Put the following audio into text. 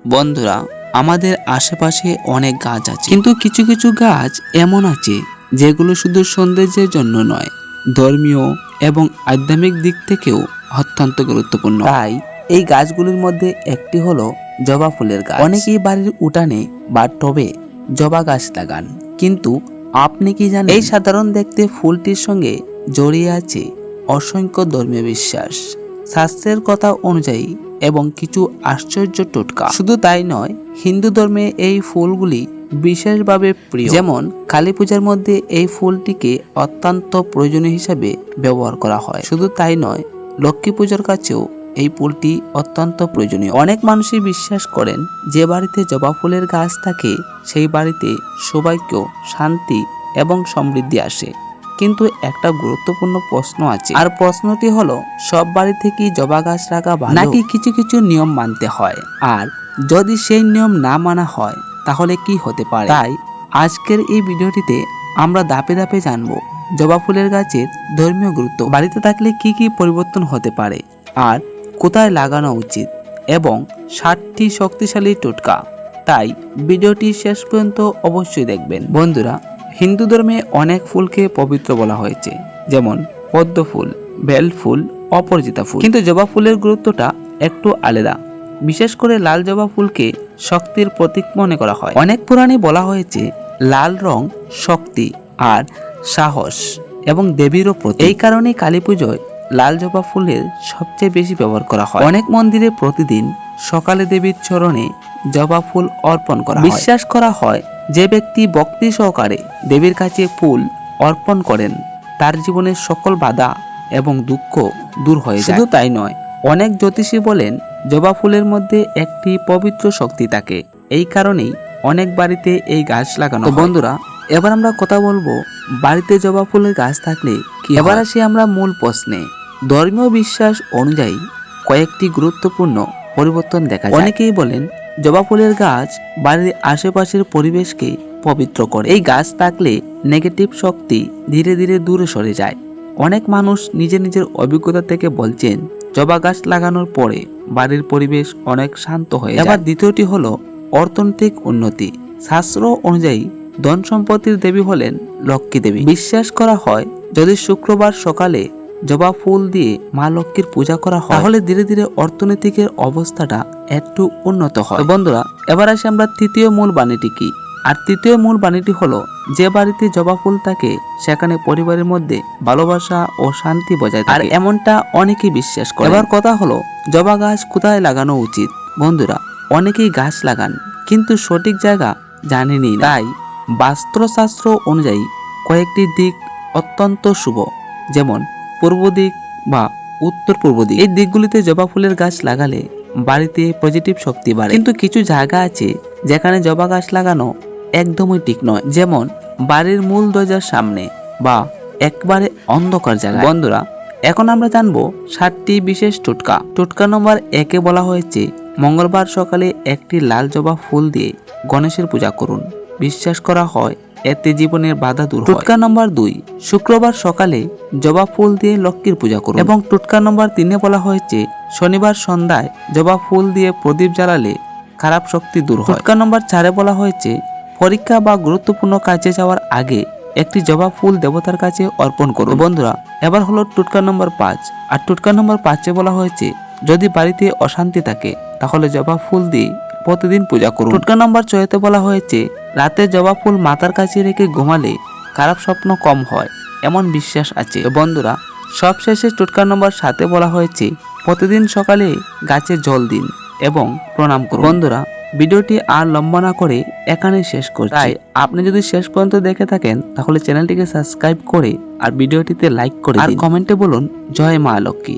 বন্ধুরা, আমাদের আশেপাশে অনেক গাছ আছে, কিন্তু কিছু কিছু গাছ এমন আছে যেগুলো শুধু সৌন্দর্যের জন্য নয়, ধর্মীয় এবং আধ্যাত্মিক দিক থেকেও অত্যন্ত গুরুত্বপূর্ণ। তাই এই গাছগুলির মধ্যে একটি হলো জবা ফুলের গাছ। অনেকেই বাড়ির উঠানে বা টবে জবা গাছ লাগান, কিন্তু আপনি কি জানেন এই সাধারণ দেখতে ফুলটির সঙ্গে জড়িয়ে আছে অসংখ্য ধর্মীয় বিশ্বাস, শাস্ত্রের কথা অনুযায়ী এবং কিছু আশ্চর্য টোটকা। শুধু তাই নয়, হিন্দু ধর্মে এই ফুলগুলি বিশেষভাবে প্রিয়। যেমন কালী পূজার মধ্যে এই ফুলটিকে অত্যন্ত প্রয়োজনীয় হিসাবে ব্যবহার করা হয়। শুধু তাই নয়, লক্ষ্মী পূজার কাছেও এই ফুলটি অত্যন্ত প্রয়োজনীয়। অনেক মানুষই বিশ্বাস করেন যে বাড়িতে জবা ফুলের গাছ থাকে সেই বাড়িতে সৌভাগ্য, শান্তি এবং সমৃদ্ধি আসে। কিন্তু একটা গুরুত্বপূর্ণ প্রশ্ন আছে, আর প্রশ্নটি হলো, সব বাড়িতে কি জবা গাছ রাখা ভালো, নাকি কিছু কিছু নিয়ম মানতে হয়? আর যদি সেই নিয়ম না মানা হয় তাহলে কি হতে পারে? তাই আজকের এই ভিডিওটিতে আমরা ধাপে ধাপে জানবো জবা ফুলের গাছের ধর্মীয় গুরুত্ব, বাড়িতে থাকলে কি কি পরিবর্তন হতে পারে, আর কোথায় লাগানো উচিত, এবং 7টি শক্তিশালী টোটকা। তাই ভিডিওটি শেষ পর্যন্ত অবশ্যই দেখবেন। বন্ধুরা, হিন্দু ধর্মে অনেক ফুলকে পবিত্র বলা হয়েছে, যেমন পদ্ম ফুল, বেল ফুল, অপরাজিতা ফুল। কিন্তু জবা ফুলের গুরুত্বটা একটু আলাদা। বিশেষ করে লাল জবা ফুলকে শক্তির প্রতীক মনে করা হয়। অনেক পুরাণে বলা হয়েছে লাল রং শক্তি আর সাহস এবং দেবীরও প্রতীক। এই কারণে কালী পুজোয় লাল জবা ফুলের সবচেয়ে বেশি ব্যবহার করা হয়। অনেক মন্দিরে প্রতিদিন সকালে দেবীর চরণে জবা ফুল অর্পণ করা হয়। বিশ্বাস করা হয় যে ব্যক্তি ভক্তি সহকারে দেবীর কাছে ফুল অর্পণ করেন তার জীবনের সকল বাধা এবং দুঃখ দূর হয়ে যায়। শুধু তাই নয়, অনেক জ্যোতিষী বলেন জবা ফুলের মধ্যে একটি পবিত্র শক্তি থাকে। এই কারণেই অনেক বাড়িতে এই গাছ লাগানো হয়। বন্ধুরা, এবার আমরা কথা বলবো বাড়িতে জবা ফুলের গাছ থাকলে কি। এবার আসি আমরা মূল প্রশ্নে। ধর্মীয় বিশ্বাস অনুযায়ী কয়েকটি গুরুত্বপূর্ণ পরিবর্তন দেখা যায়। অনেকেই বলেন জবা ফুলের গাছ বাড়ির আশেপাশের পরিবেশকে পবিত্র করে। এই গাছ থাকলে নেগেটিভ শক্তি ধীরে ধীরে দূরে সরে যায়। অনেক মানুষ নিজের অভিজ্ঞতা থেকে বলছেন জবা গাছ লাগানোর পরে বাড়ির পরিবেশ অনেক শান্ত হয়ে যায়। এবার দ্বিতীয়টি হলো অর্থনৈতিক উন্নতি। শাস্ত্র অনুযায়ী ধন সম্পত্তির দেবী হলেন লক্ষ্মী দেবী। বিশ্বাস করা হয় যদি শুক্রবার সকালে জবা ফুল দিয়ে মা লক্ষ্মীর পূজা করা হয় তাহলে ধীরে ধীরে অর্থনৈতিকের অবস্থাটা একটু উন্নত হয়। বন্ধুরা, এবার আসি আমরা তৃতীয় মূল বাণীটি কি। আর তৃতীয় মূল বাণীটি হলো, যে বাড়িতে জবা ফুল থাকে সেখানে পরিবারের মধ্যে ভালোবাসা ও শান্তি বজায় থাকে। আর এমনটা অনেকেই বিশ্বাস করে। এবার কথা হলো, জবা গাছ কোথায় লাগানো উচিত। বন্ধুরা, অনেকেই গাছ লাগান কিন্তু সঠিক জায়গা জানেনই না। তাই বাস্তুশাস্ত্র অনুযায়ী কয়েকটি দিক অত্যন্ত শুভ, যেমন পূর্ব দিক বা উত্তর পূর্ব দিক। এই দিকগুলিতে জবা ফুলের গাছ লাগালে বাড়িতে পজিটিভ শক্তি বাড়ে। কিন্তু কিছু জায়গা আছে যেখানে জবা গাছ লাগানো একদমই ঠিক নয়, যেমন বাড়ির মূল দরজার সামনে বা একবারে অন্ধকার জায়গা। বন্ধুরা, এখন আমরা জানবো 7টি বিশেষ টোটকা। টোটকা নম্বর 1-এ বলা হয়েছে মঙ্গলবার সকালে একটি লাল জবা ফুল দিয়ে গণেশের পূজা করুন। বিশ্বাস করা হয় এতে জীবনের বাধা দূর হয়। টোটকা নম্বর 2, শুক্রবার সকালে জবা ফুল দিয়ে লক্ষ্মীর পূজা করুন। এবং টোটকা নম্বর 3-এ বলা হয়েছে শনিবার সন্ধ্যায় জবা ফুল দিয়ে প্রদীপ জ্বালালে খারাপ শক্তি দূর হয়। টোটকা নম্বর 4-এ বলা হয়েছে পরীক্ষা বা গুরুত্বপূর্ণ কাজে যাওয়ার আগে একটি জবা ফুল দেবতার কাছে অর্পণ করুন। বন্ধুরা, এবার হলো টোটকা নম্বর 5। আর টোটকা নম্বর 5-এ বলা হয়েছে যদি বাড়িতে অশান্তি থাকে তাহলে জবা ফুল দিয়ে প্রতিদিন পূজা করুন। টোটকা নম্বর 6-তে বলা হয়েছে রাতে জবা ফুল মাথার কাছে রেখে ঘুমালে খারাপ স্বপ্ন কম হয়, এমন বিশ্বাস আছে। বন্ধুরা, সবশেষে টোটকা নম্বর 7-এ বলা হয়েছে প্রতিদিন সকালে গাছে জল দিন এবং প্রণাম করুন। বন্ধুরা, ভিডিওটি আর লম্বা না করে এখানে শেষ করছি। তাই আপনি যদি শেষ পর্যন্ত দেখে থাকেন তাহলে চ্যানেলটিকে সাবস্ক্রাইব করে আর ভিডিওটিতে লাইক করে আর কমেন্টে বলুন জয় মা লক্ষ্মী।